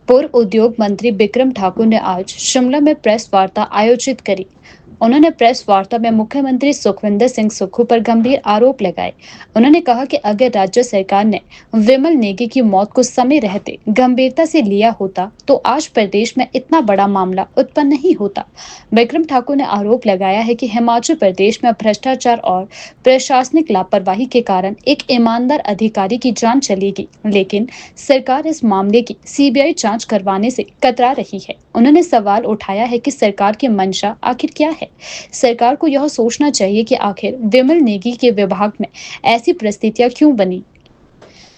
पूर्व उद्योग मंत्री बिक्रम ठाकुर ने आज शिमला में प्रेस वार्ता आयोजित करी। उन्होंने प्रेस वार्ता में मुख्यमंत्री सुखविंदर सिंह सुक्खू पर गंभीर आरोप लगाए। उन्होंने कहा कि अगर राज्य सरकार ने विमल नेगी की मौत को समय रहते गंभीरता से लिया होता तो आज प्रदेश में इतना बड़ा मामला उत्पन्न नहीं होता। बिक्रम ठाकुर ने आरोप लगाया है कि हिमाचल प्रदेश में भ्रष्टाचार और प्रशासनिक लापरवाही के कारण एक ईमानदार अधिकारी की जान चलेगी, लेकिन सरकार इस मामले की सीबीआई जांच करवाने से कतरा रही है। उन्होंने सवाल उठाया है कि सरकार की मंशा आखिर क्या है। सरकार को यह सोचना चाहिए कि आखिर विमल नेगी के विभाग में ऐसी परिस्थितियां क्यों बनी।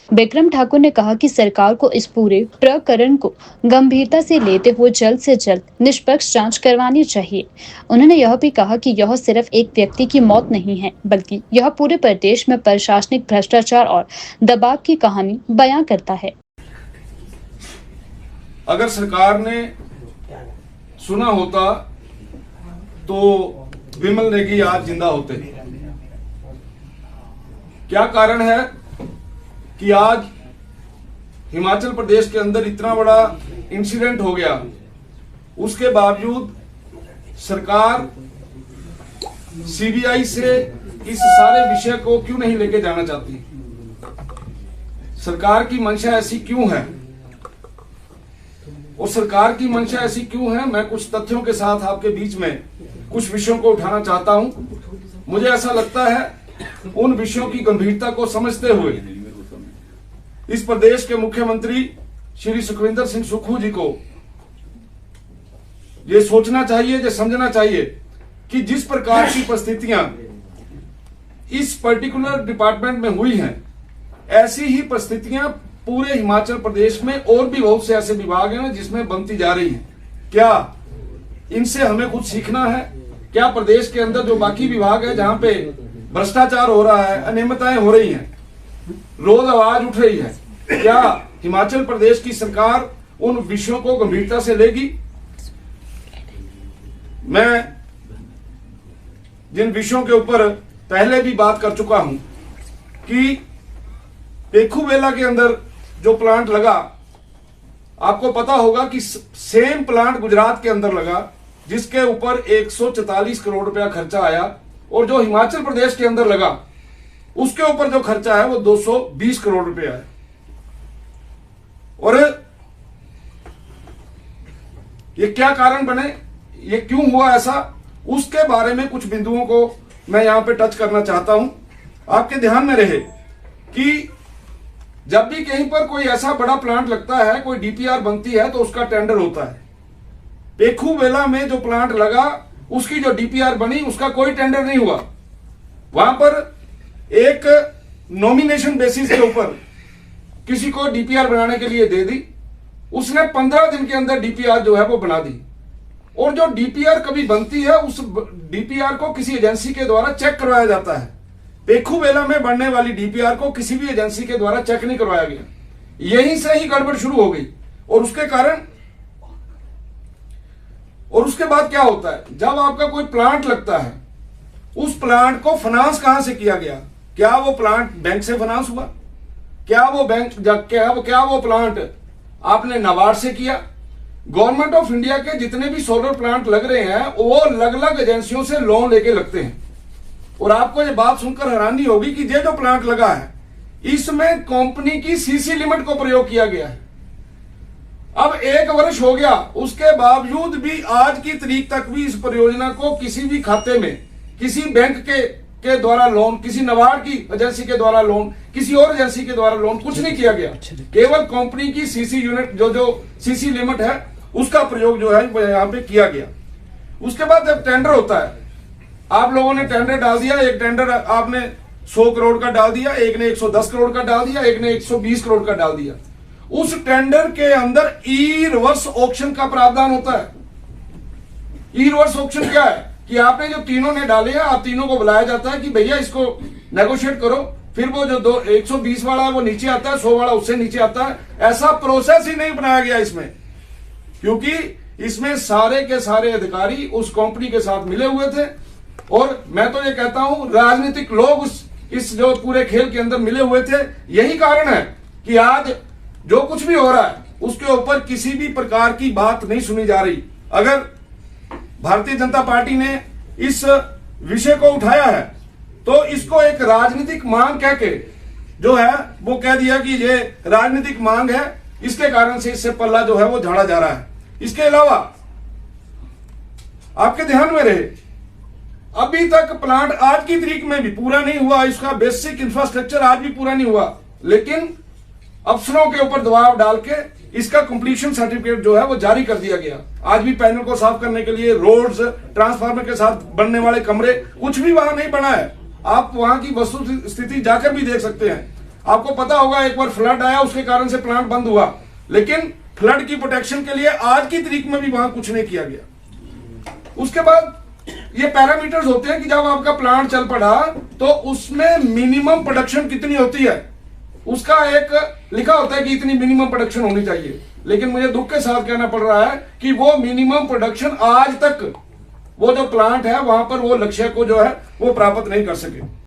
बिक्रम ठाकुर ने कहा कि सरकार को इस पूरे प्रकरण को गंभीरता से लेते हुए जल्द से जल्द निष्पक्ष जांच करवानी चाहिए। उन्होंने यह भी कहा कि यह सिर्फ एक व्यक्ति की मौत नहीं है, बल्कि यह पूरे प्रदेश में प्रशासनिक भ्रष्टाचार और दबाव की कहानी बयां करता है। अगर सरकार ने सुना होता तो विमल नेगी आज जिंदा होते। क्या कारण है कि आज हिमाचल प्रदेश के अंदर इतना बड़ा इंसिडेंट हो गया, उसके बावजूद सरकार सीबीआई से इस सारे विषय को क्यों नहीं लेके जाना चाहती? सरकार की मंशा ऐसी क्यों है? और सरकार की मंशा ऐसी क्यों है, मैं कुछ तथ्यों के साथ आपके बीच में कुछ विषयों को उठाना चाहता हूं। मुझे ऐसा लगता है उन विषयों की गंभीरता को समझते हुए इस प्रदेश के मुख्यमंत्री श्री सुखविंदर सिंह सुक्खू जी को ये सोचना चाहिए, ये समझना चाहिए कि जिस प्रकार की परिस्थितियां इस पर्टिकुलर डिपार्टमेंट में हुई हैं, ऐसी ही परिस्थितियां पूरे हिमाचल प्रदेश में और भी बहुत से ऐसे विभाग हैं जिसमें बनती जा रही हैं। क्या इनसे हमें कुछ सीखना है? क्या प्रदेश के अंदर जो बाकी विभाग है जहां पे भ्रष्टाचार हो रहा है, अनियमितताएं हो रही हैं, रोज आवाज उठ रही है, क्या हिमाचल प्रदेश की सरकार उन विषयों को गंभीरता से लेगी? मैं जिन विषयों के ऊपर पहले भी बात कर चुका हूं कि पेखूवेला के अंदर जो प्लांट लगा, आपको पता होगा कि सेम प्लांट गुजरात के अंदर लगा जिसके ऊपर 144 करोड़ रुपया खर्चा आया, और जो हिमाचल प्रदेश के अंदर लगा उसके ऊपर जो खर्चा है वो 220 करोड़ रुपया है। और ये क्या कारण बने, ये क्यों हुआ ऐसा, उसके बारे में कुछ बिंदुओं को मैं यहां पे टच करना चाहता हूं। आपके ध्यान में रहे कि जब भी कहीं पर कोई ऐसा बड़ा प्लांट लगता है, कोई डीपीआर बनती है, तो उसका टेंडर होता है। पेखूवेला में जो प्लांट लगा उसकी जो डीपीआर बनी उसका कोई टेंडर नहीं हुआ। वहां पर एक नॉमिनेशन बेसिस के ऊपर किसी को डीपीआर बनाने के लिए दे दी, उसने 15 दिन के अंदर डीपीआर जो है वो बना दी। और जो डीपीआर कभी बनती है उस डीपीआर को किसी एजेंसी के द्वारा चेक करवाया जाता है। पेखूवेला में बनने वाली डीपीआर को किसी भी एजेंसी के द्वारा चेक नहीं करवाया गया। यहीं से ही गड़बड़ शुरू हो गई। और उसके कारण और उसके बाद क्या होता है, जब आपका कोई प्लांट लगता है, उस प्लांट को फाइनेंस कहां से किया गया? क्या वो प्लांट बैंक से फाइनेंस हुआ? क्या वो प्लांट आपने नाबार्ड से किया? गवर्नमेंट ऑफ इंडिया के जितने भी सोलर प्लांट लग रहे हैं वो अलग अलग एजेंसियों से लोन लेके लगते हैं। और आपको ये बात सुनकर हैरानी होगी कि ये जो प्लांट लगा है इसमें कंपनी की सीसी लिमिट को प्रयोग किया गया है। अब 1 वर्ष हो गया, उसके बावजूद भी आज की तारीख तक भी इस परियोजना को किसी भी खाते में, किसी बैंक के द्वारा लोन, किसी नाबार्ड की एजेंसी के द्वारा लोन, किसी और एजेंसी के द्वारा लोन, कुछ नहीं किया गया। केवल कंपनी की सीसी यूनिट जो सीसी लिमिट है उसका प्रयोग जो है यहाँ पे किया गया। उसके बाद जब टेंडर होता है, आप लोगों ने टेंडर डाल दिया, एक टेंडर आपने 100 करोड़ का डाल दिया, एक ने 110 करोड़ का डाल दिया, एक ने 120 करोड़ का डाल दिया। उस टेंडर के अंदर ई रिवर्स ऑक्शन का प्रावधान होता है। ई रिवर्स ऑक्शन क्या है कि आपने जो तीनों ने डाले हैं, आप तीनों को बुलाया जाता है कि भैया इसको नेगोशिएट करो, फिर वो जो 120 वाला है वो नीचे आता है, 100 वाला उससे नीचे आता है। ऐसा प्रोसेस ही नहीं बनाया गया इसमें, क्योंकि इसमें सारे के सारे अधिकारी उस कंपनी के साथ मिले हुए थे। और मैं तो ये कहता हूं राजनीतिक लोग इस जो पूरे खेल के अंदर मिले हुए थे। यही कारण है कि आज जो कुछ भी हो रहा है उसके ऊपर किसी भी प्रकार की बात नहीं सुनी जा रही। अगर भारतीय जनता पार्टी ने इस विषय को उठाया है तो इसको एक राजनीतिक मांग कह के जो है वो कह दिया कि ये राजनीतिक मांग है, इसके कारण से इससे पल्ला जो है वो झाड़ा जा रहा है। इसके अलावा आपके ध्यान में रहे, अभी तक प्लांट आज की तारीख में भी पूरा नहीं हुआ, इसका बेसिक इंफ्रास्ट्रक्चर आज भी पूरा नहीं हुआ, लेकिन अफसरों के ऊपर दबाव डाल के इसका कंप्लीशन सर्टिफिकेट जो है वो जारी कर दिया गया। आज भी पैनल को साफ करने के लिए रोड्स, ट्रांसफार्मर के साथ बनने वाले कमरे, कुछ भी वहां नहीं बना है। आप वहां की वस्तु स्थिति जाकर भी देख सकते हैं। आपको पता होगा एक बार फ्लड आया, उसके कारण से प्लांट बंद हुआ, लेकिन फ्लड की प्रोटेक्शन के लिए आज की तारीख में भी वहां कुछ नहीं किया गया। उसके बाद ये पैरामीटर्स होते हैं कि जब आपका प्लांट चल पड़ा तो उसमें मिनिमम प्रोडक्शन कितनी होती है, उसका एक लिखा होता है कि इतनी मिनिमम प्रोडक्शन होनी चाहिए, लेकिन मुझे दुख के साथ कहना पड़ रहा है कि वो मिनिमम प्रोडक्शन आज तक वो जो प्लांट है वहां पर वो लक्ष्य को जो है वो प्राप्त नहीं कर सके।